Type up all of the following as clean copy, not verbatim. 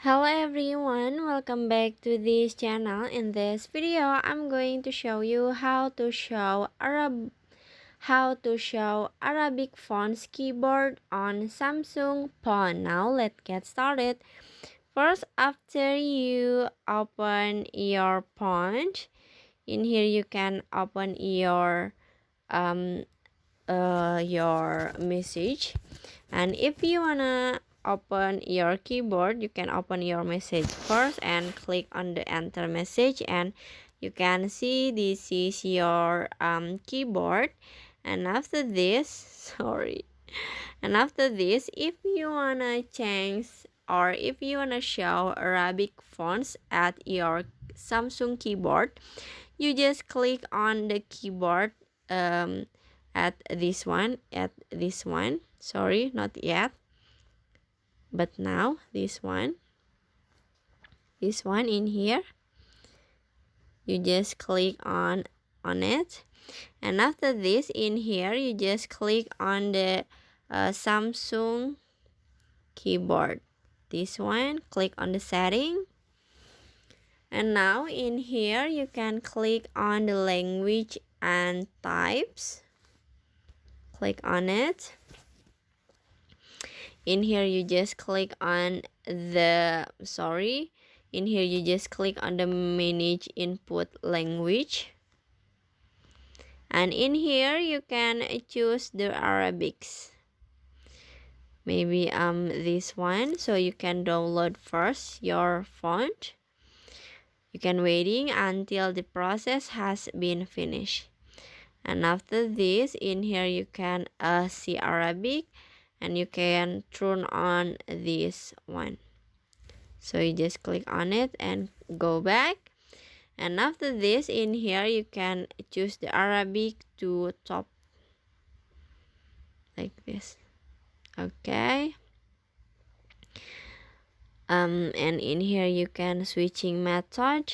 Hello everyone, welcome back to this channel. In this video, I'm going to show you how to show Arabic fonts keyboard on Samsung phone. Now let's get started. First, after you open your phone, in here you can open your message, and if you wanna open your keyboard, you can open your message first and click on the enter message, and you can see this is your keyboard. And after this and after this, if you wanna change or if you wanna show Arabic fonts at your Samsung keyboard, you just click on the keyboard um, at this one, sorry, not yet, but now this one in here, you just click on it. And after this, in here you just click on the Samsung keyboard, this one, click on the setting. And now in here you can click on the language and types, click on it. In here you just click on in here you just click on the manage input language, and in here you can choose the Arabics, maybe this one, so you can download first your font. You can waiting until the process has been finished. And after this, in here you can see Arabic, and you can turn on this one, so you just click on it and go back. And after this, in here you can choose the Arabic to top, like this. Okay, and in here you can switching method,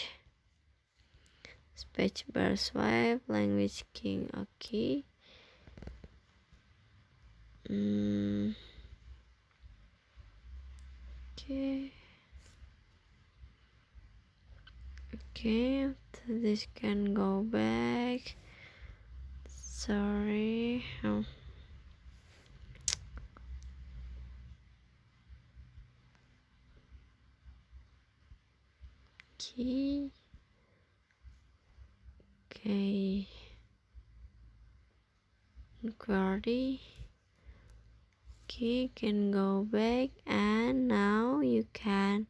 space bar swipe, language king. Okay. Okay. Okay, so this can go back. Sorry. Oh. Okay. Okay. Query. Okay, can go back, and now you can.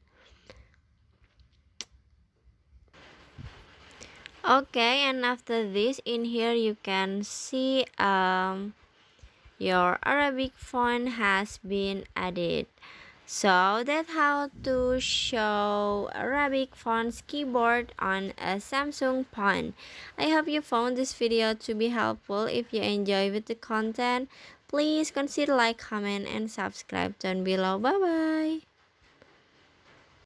Okay, and after this, in here you can see your Arabic font has been added. So that's how to show Arabic fonts keyboard on a Samsung phone. I hope you found this video to be helpful. If you enjoy with the content, please consider like, comment, and subscribe down below. Bye bye.